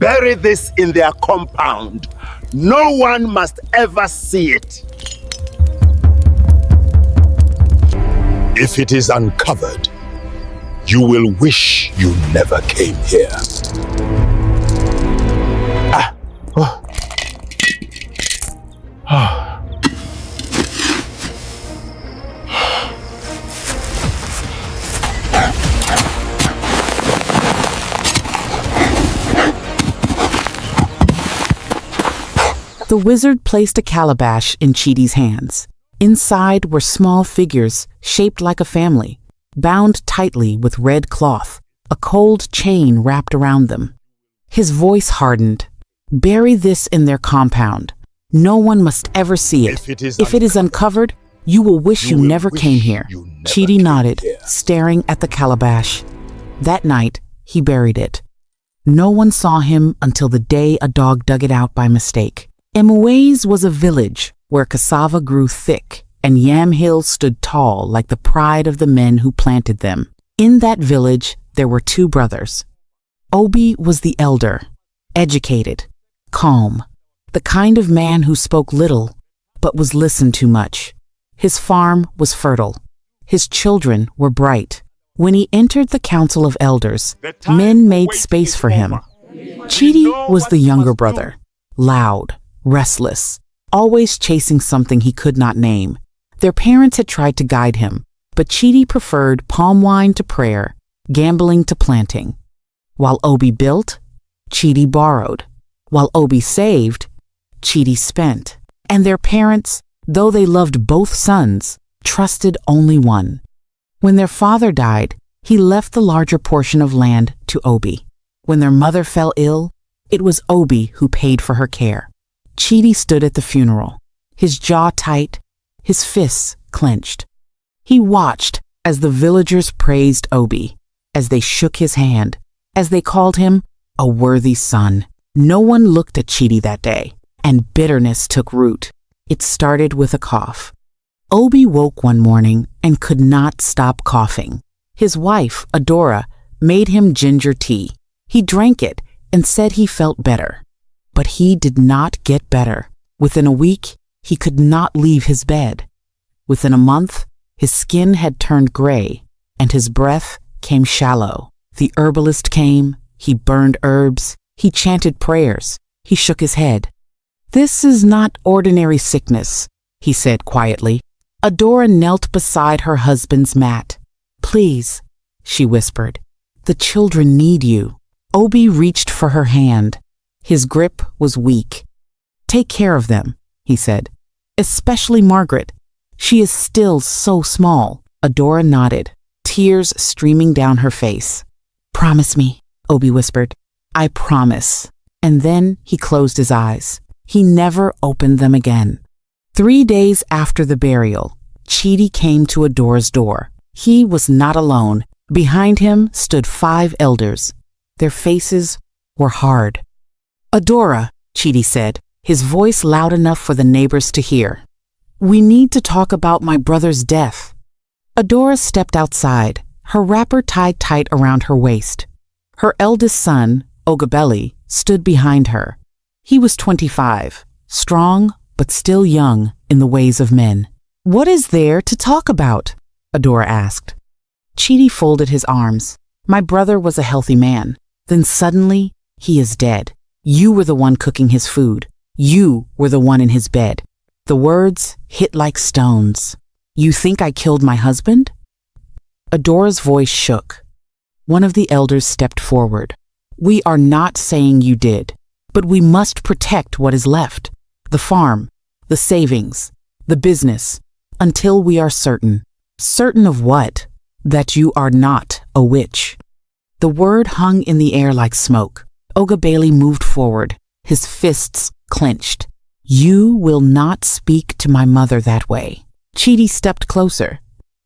Bury this in their compound. No one must ever see it. If it is uncovered, you will wish you never came here. The wizard placed a calabash in Chidi's hands. Inside were small figures shaped like a family, bound tightly with red cloth, a cold chain wrapped around them. His voice hardened. Bury this in their compound. No one must ever see it. If it is uncovered, you will wish you never came here. Chidi nodded, staring at the calabash. That night, he buried it. No one saw him until the day a dog dug it out by mistake. Emuez was a village where cassava grew thick and yam hills stood tall like the pride of the men who planted them. In that village, there were two brothers. Obi was the elder, educated, calm, the kind of man who spoke little but was listened to much. His farm was fertile. His children were bright. When he entered the council of elders, men made space for him. Chidi was the younger brother, loud, restless, always chasing something he could not name. Their parents had tried to guide him, but Chidi preferred palm wine to prayer, gambling to planting. While Obi built, Chidi borrowed. While Obi saved, Chidi spent. And their parents, though they loved both sons, trusted only one. When their father died, he left the larger portion of land to Obi. When their mother fell ill, it was Obi who paid for her care. Chidi stood at the funeral, his jaw tight, his fists clenched. He watched as the villagers praised Obi, as they shook his hand, as they called him a worthy son. No one looked at Chidi that day, and bitterness took root. It started with a cough. Obi woke one morning and could not stop coughing. His wife, Adora, made him ginger tea. He drank it and said he felt better. But he did not get better. Within a week, he could not leave his bed. Within a month, his skin had turned gray, and his breath came shallow. The herbalist came, he burned herbs, he chanted prayers, he shook his head. "This is not ordinary sickness," he said quietly. Adora knelt beside her husband's mat. "Please," she whispered, "the children need you." Obi reached for her hand. His grip was weak. "Take care of them," he said. "Especially Margaret. She is still so small." Adora nodded, tears streaming down her face. "Promise me," Obi whispered. "I promise." And then he closed his eyes. He never opened them again. 3 days after the burial, Chidi came to Adora's door. He was not alone. Behind him stood 5 elders. Their faces were hard. "Adora," Chidi said, his voice loud enough for the neighbors to hear. "We need to talk about my brother's death." Adora stepped outside, her wrapper tied tight around her waist. Her eldest son, Ogabeli, stood behind her. He was 25, strong but still young in the ways of men. "What is there to talk about?" Adora asked. Chidi folded his arms. "My brother was a healthy man. Then suddenly, he is dead. You were the one cooking his food. You were the one in his bed." The words hit like stones. "You think I killed my husband?" Adora's voice shook. One of the elders stepped forward. "We are not saying you did, but we must protect what is left. The farm, the savings, the business, until we are certain." "Certain of what?" "That you are not a witch." The word hung in the air like smoke. Ogabeli moved forward, his fists clenched. "You will not speak to my mother that way." Chidi stepped closer.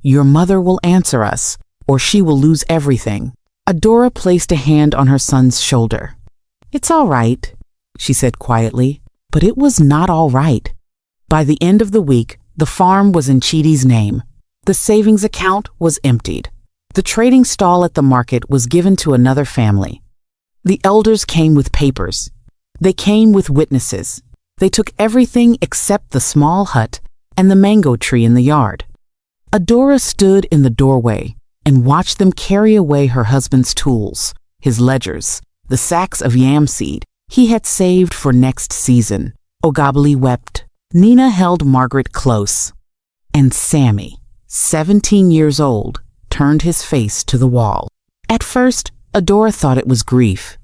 "Your mother will answer us, or she will lose everything." Adora placed a hand on her son's shoulder. "It's all right," she said quietly, but it was not all right. By the end of the week, the farm was in Chidi's name. The savings account was emptied. The trading stall at the market was given to another family. The elders came with papers. They came with witnesses. They took everything except the small hut and the mango tree in the yard. Adora stood in the doorway and watched them carry away her husband's tools, his ledgers, the sacks of yam seed he had saved for next season. Ogabali wept. Nina held Margaret close. And Sammy, 17 years old, turned his face to the wall. At first, Adora thought it was grief.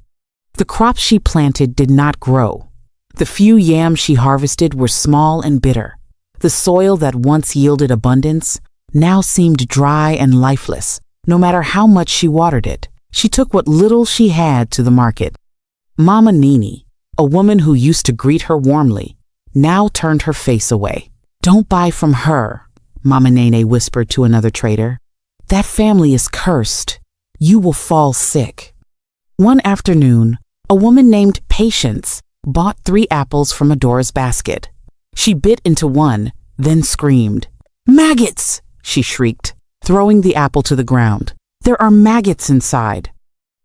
The crops she planted did not grow. The few yams she harvested were small and bitter. The soil that once yielded abundance now seemed dry and lifeless, no matter how much she watered it. She took what little she had to the market. Mama Nini, a woman who used to greet her warmly, now turned her face away. "Don't buy from her," Mama Nene whispered to another trader. "That family is cursed. You will fall sick." One afternoon, a woman named Patience bought 3 apples from Adora's basket. She bit into one, then screamed. "Maggots!" she shrieked, throwing the apple to the ground. "There are maggots inside."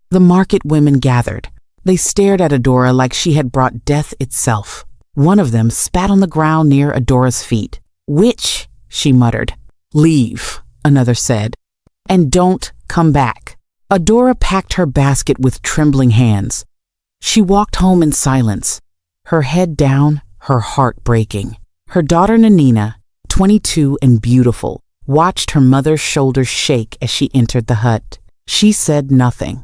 The market women gathered. They stared at Adora like she had brought death itself. One of them spat on the ground near Adora's feet. "Witch," she muttered. "Leave," another said, "and don't come back." Adora packed her basket with trembling hands. She walked home in silence, her head down, her heart breaking. Her daughter Nanina, 22 and beautiful, watched her mother's shoulders shake as she entered the hut. She said nothing.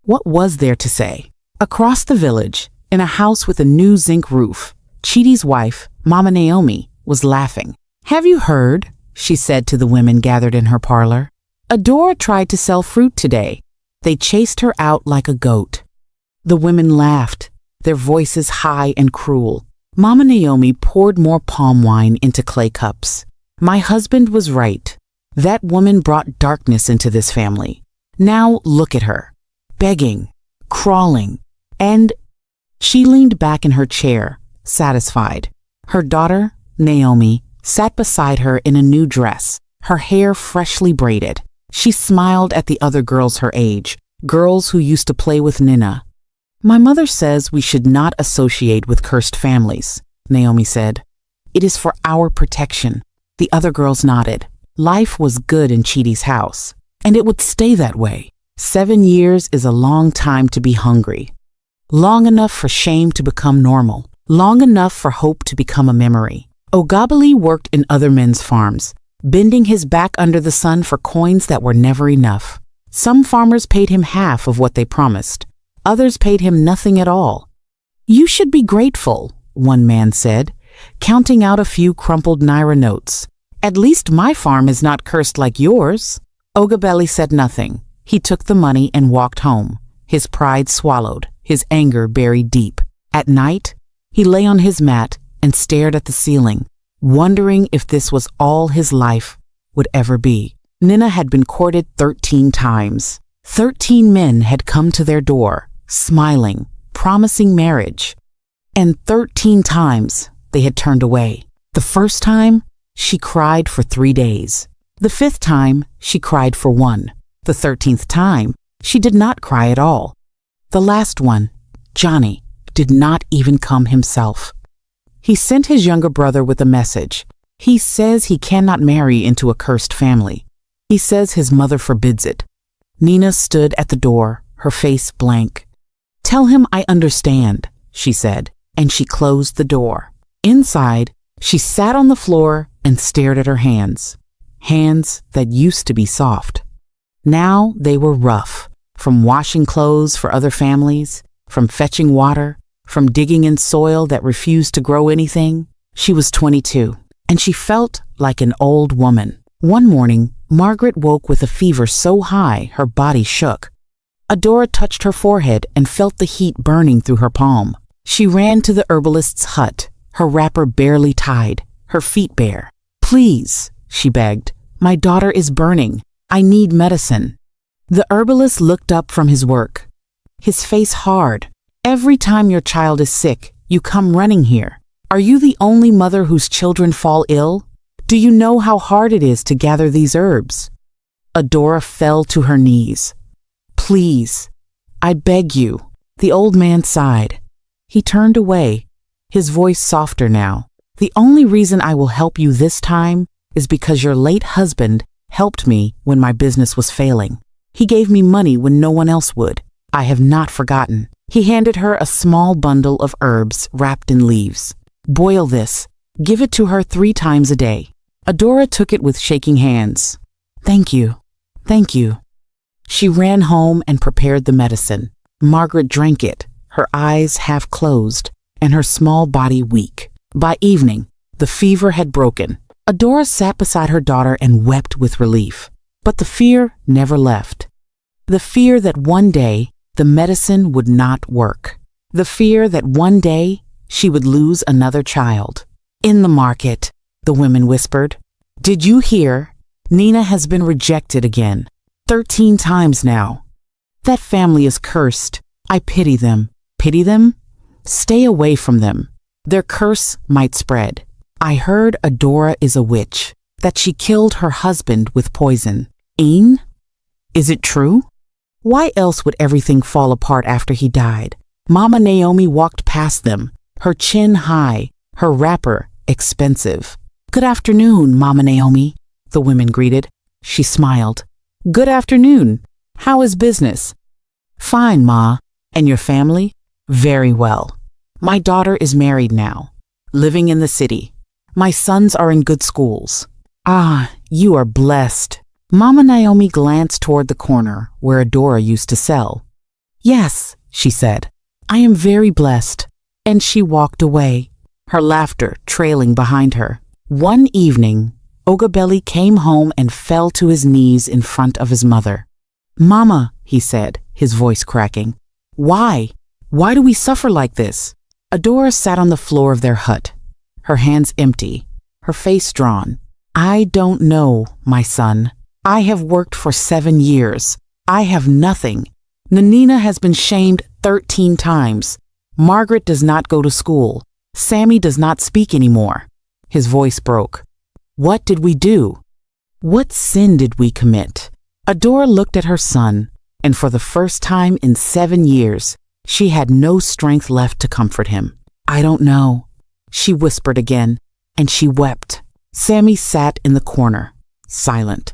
What was there to say? Across the village, in a house with a new zinc roof, Chidi's wife, Mama Naomi, was laughing. "Have you heard?" she said to the women gathered in her parlor. "Adora tried to sell fruit today. They chased her out like a goat." The women laughed, their voices high and cruel. Mama Naomi poured more palm wine into clay cups. "My husband was right. That woman brought darkness into this family. Now look at her, begging, crawling, and—" She leaned back in her chair, satisfied. Her daughter, Naomi, sat beside her in a new dress, her hair freshly braided. She smiled at the other girls her age, girls who used to play with Nina. "My mother says we should not associate with cursed families," Naomi said. "It is for our protection." The other girls nodded. Life was good in Chidi's house, and it would stay that way. 7 years is a long time to be hungry. Long enough for shame to become normal. Long enough for hope to become a memory. Ogabali worked in other men's farms, bending his back under the sun for coins that were never enough. Some farmers paid him half of what they promised. Others paid him nothing at all. "You should be grateful," one man said, counting out a few crumpled naira notes. "At least my farm is not cursed like yours." Ogabali said nothing. He took the money and walked home, his pride swallowed, his anger buried deep. At night, he lay on his mat and stared at the ceiling, wondering if this was all his life would ever be. Nina had been courted 13 times. 13 men had come to their door, smiling, promising marriage. And 13 times they had turned away. The first time, she cried for 3 days. The 5th time, she cried for 1. The 13th time, she did not cry at all. The last one, Johnny, did not even come himself. He sent his younger brother with a message. He says he cannot marry into a cursed family. He says his mother forbids it. Nina stood at the door, her face blank. "Tell him I understand," she said, and she closed the door. Inside, she sat on the floor and stared at her hands. Hands that used to be soft. Now they were rough, from washing clothes for other families, from fetching water, from digging in soil that refused to grow anything. She was 22, and she felt like an old woman. One morning, Margaret woke with a fever so high her body shook. Adora touched her forehead and felt the heat burning through her palm. She ran to the herbalist's hut, her wrapper barely tied, her feet bare. "Please," she begged, "my daughter is burning. I need medicine." The herbalist looked up from his work, his face hard. "Every time your child is sick, you come running here. Are you the only mother whose children fall ill? Do you know how hard it is to gather these herbs?" Adora fell to her knees. "Please, I beg you." The old man sighed. He turned away, his voice softer now. The only reason I will help you this time is because your late husband helped me when my business was failing. He gave me money when no one else would. I have not forgotten. He handed her a small bundle of herbs wrapped in leaves. Boil this. Give it to her 3 times a day. Adora took it with shaking hands. Thank you. Thank you. She ran home and prepared the medicine. Margaret drank it, her eyes half closed and her small body weak. By evening, the fever had broken. Adora sat beside her daughter and wept with relief. But the fear never left. The fear that one day the medicine would not work. The fear that one day she would lose another child. In the market, the women whispered. Did you hear? Nina has been rejected again. 13 times now. That family is cursed. I pity them. Pity them? Stay away from them. Their curse might spread. I heard Adora is a witch, that she killed her husband with poison. Een? Is it true? Why else would everything fall apart after he died? Mama Naomi walked past them, her chin high, her wrapper expensive. Good afternoon, Mama Naomi, the women greeted. She smiled. Good afternoon. How is business? Fine, Ma. And your family? Very well. My daughter is married now, living in the city. My sons are in good schools. Ah, you are blessed. Mama Naomi glanced toward the corner where Adora used to sell. Yes, she said, I am very blessed. And she walked away, her laughter trailing behind her. One evening, Ogabelli came home and fell to his knees in front of his mother. Mama, he said, his voice cracking. Why? Why do we suffer like this? Adora sat on the floor of their hut, her hands empty, her face drawn. I don't know, my son. I have worked for 7 years. I have nothing. Nanina has been shamed 13 times. Margaret does not go to school. Sammy does not speak anymore. His voice broke. What did we do? What sin did we commit? Adora looked at her son, and for the first time in 7 years, she had no strength left to comfort him. I don't know, she whispered again, and she wept. Sammy sat in the corner, silent.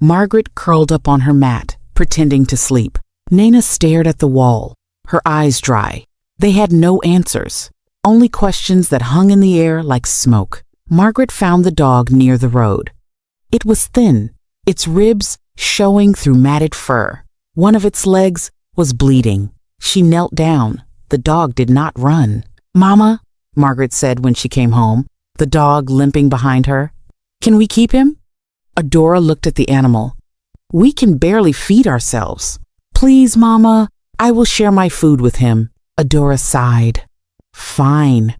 Margaret curled up on her mat, pretending to sleep. Nana stared at the wall, her eyes dry. They had no answers, only questions that hung in the air like smoke. Margaret found the dog near the road. It was thin, its ribs showing through matted fur. One of its legs was bleeding. She knelt down. The dog did not run. Mama, Margaret said when she came home, the dog limping behind her. Can we keep him? Adora looked at the animal. We can barely feed ourselves. Please, Mama, I will share my food with him. Adora sighed. Fine,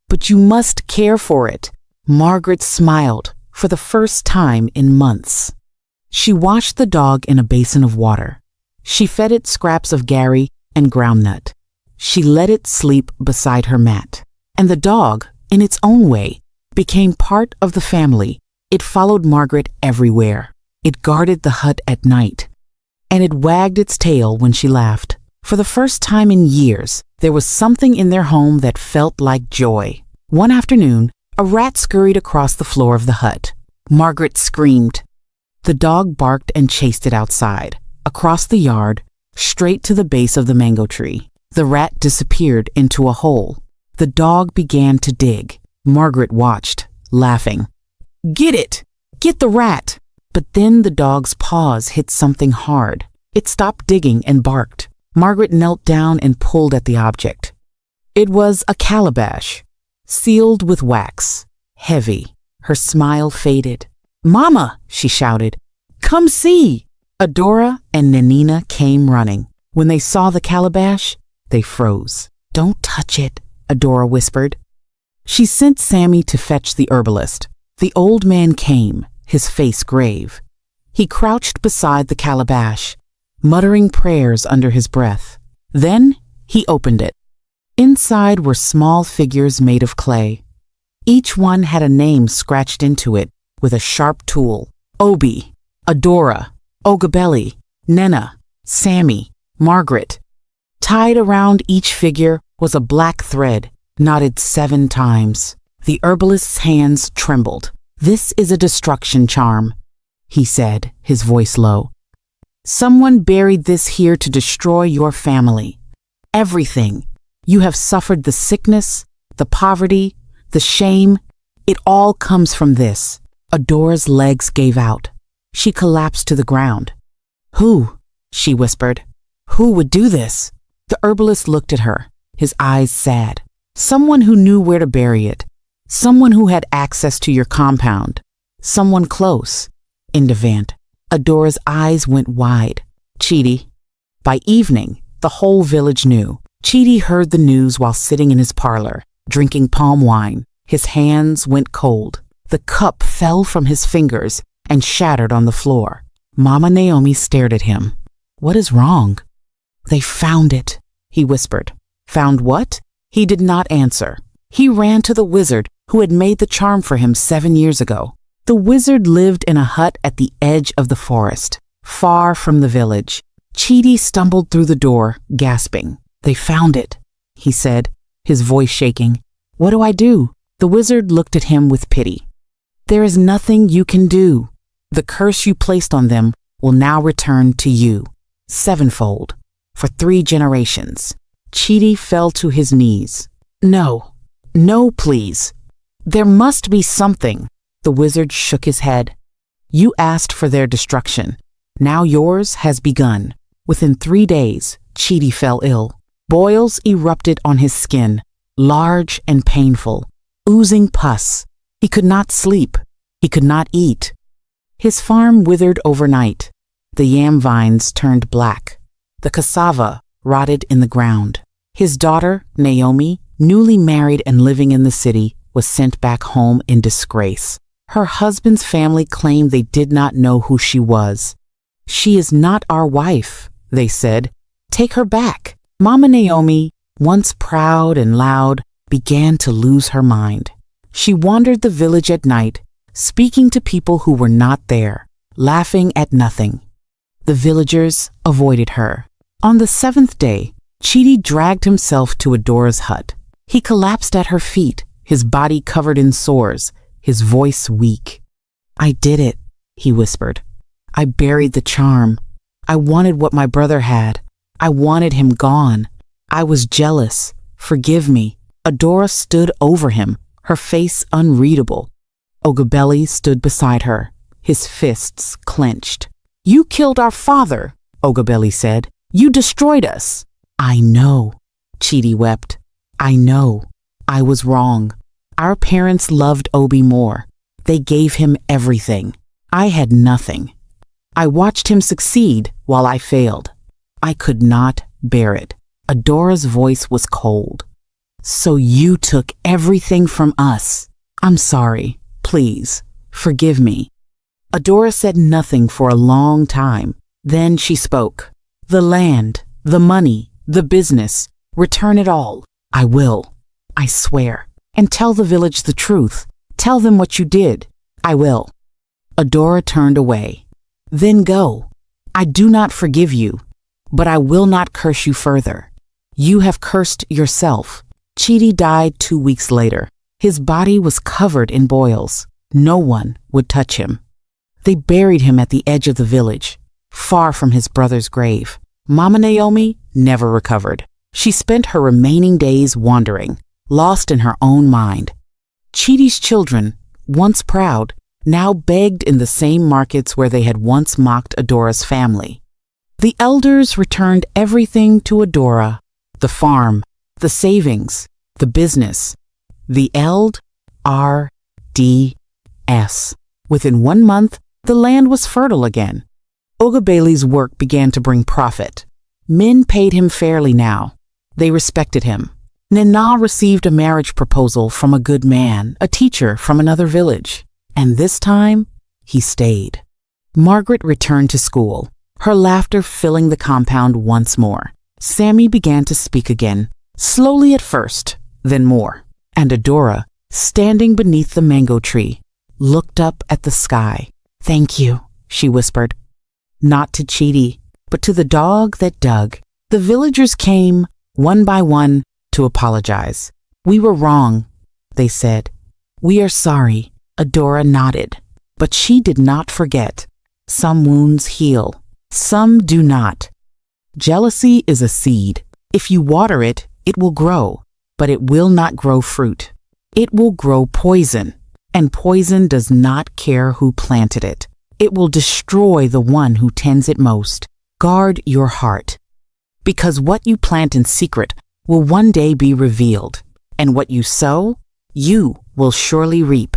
but you must care for it. Margaret smiled for the first time in months. She washed the dog in a basin of water. She fed it scraps of Gary and groundnut. She let it sleep beside her mat. And the dog, in its own way, became part of the family. It followed Margaret everywhere. It guarded the hut at night. And it wagged its tail when she laughed. For the first time in years, there was something in their home that felt like joy. One afternoon, a rat scurried across the floor of the hut. Margaret screamed. The dog barked and chased it outside, across the yard, straight to the base of the mango tree. The rat disappeared into a hole. The dog began to dig. Margaret watched, laughing. Get it! Get the rat! But then the dog's paws hit something hard. It stopped digging and barked. Margaret knelt down and pulled at the object. It was a calabash, sealed with wax, heavy. Her smile faded. Mama, she shouted, come see! Adora and Nanina came running. When they saw the calabash, they froze. Don't touch it, Adora whispered. She sent Sammy to fetch the herbalist. The old man came, his face grave. He crouched beside the calabash, muttering prayers under his breath. Then he opened it. Inside were small figures made of clay. Each one had a name scratched into it with a sharp tool. Obi, Adora, Ogabelli, Nena, Sammy, Margaret. Tied around each figure was a black thread, knotted 7 times. The herbalist's hands trembled. "This is a destruction charm," he said, his voice low. "Someone buried this here to destroy your family. Everything. You have suffered the sickness, the poverty, the shame. It all comes from this." Adora's legs gave out. She collapsed to the ground. "Who?" she whispered. "Who would do this?" The herbalist looked at her, his eyes sad. "Someone who knew where to bury it. Someone who had access to your compound. Someone close." Indivant. Adora's eyes went wide. "Chidi." By evening, the whole village knew. Chidi heard the news while sitting in his parlor, drinking palm wine. His hands went cold. The cup fell from his fingers and shattered on the floor. Mama Naomi stared at him. "What is wrong?" "They found it," he whispered. "Found what?" He did not answer. He ran to the wizard who had made the charm for him 7 years ago. The wizard lived in a hut at the edge of the forest, far from the village. Chidi stumbled through the door, gasping. "They found it," he said, his voice shaking. "What do I do?" The wizard looked at him with pity. "There is nothing you can do. The curse you placed on them will now return to you, 7-fold, for 3 generations. Chidi fell to his knees. "No, no, please. There must be something." The wizard shook his head. "You asked for their destruction. Now yours has begun." Within 3 days, Chidi fell ill. Boils erupted on his skin, large and painful, oozing pus. He could not sleep. He could not eat. His farm withered overnight. The yam vines turned black. The cassava rotted in the ground. His daughter, Naomi, newly married and living in the city, was sent back home in disgrace. Her husband's family claimed they did not know who she was. "She is not our wife," they said. "Take her back." Mama Naomi, once proud and loud, began to lose her mind. She wandered the village at night, speaking to people who were not there, laughing at nothing. The villagers avoided her. On the 7th day, Chidi dragged himself to Adora's hut. He collapsed at her feet, his body covered in sores, his voice weak. "I did it," he whispered. "I buried the charm. I wanted what my brother had. I wanted him gone. I was jealous. Forgive me." Adora stood over him, her face unreadable. Ogabelli stood beside her, his fists clenched. "You killed our father," Ogabelli said. "You destroyed us." "I know," Chidi wept. "I know. I was wrong. Our parents loved Obi more. They gave him everything. I had nothing. I watched him succeed while I failed. I could not bear it." Adora's voice was cold. "So you took everything from us. I'm sorry. Please, forgive me." Adora said nothing for a long time. Then she spoke. "The land, the money, the business, return it all. I will. I swear. And tell the village the truth. Tell them what you did. I will." Adora turned away. "Then go. I do not forgive you, but I will not curse you further. You have cursed yourself." Chidi died 2 weeks later. His body was covered in boils. No one would touch him. They buried him at the edge of the village, far from his brother's grave. Mama Naomi never recovered. She spent her remaining days wandering, lost in her own mind. Chidi's children, once proud, now begged in the same markets where they had once mocked Adora's family. The elders returned everything to Adora: the farm, the savings, the business, the LRDS. Within 1 month, the land was fertile again. Ogabeli's work began to bring profit. Men paid him fairly now. They respected him. Nana received a marriage proposal from a good man, a teacher from another village. And this time, he stayed. Margaret returned to school, her laughter filling the compound once more. Sammy began to speak again, slowly at first, then more. And Adora, standing beneath the mango tree, looked up at the sky. "Thank you," she whispered. Not to Chidi, but to the dog that dug, The villagers came, one by one, to apologize. "We were wrong," they said. "We are sorry," Adora nodded. But she did not forget. Some wounds heal, some do not. Jealousy is a seed. If you water it, it will grow, but it will not grow fruit. It will grow poison, and poison does not care who planted it. It will destroy the one who tends it most. Guard your heart, because what you plant in secret will one day be revealed, and what you sow, you will surely reap.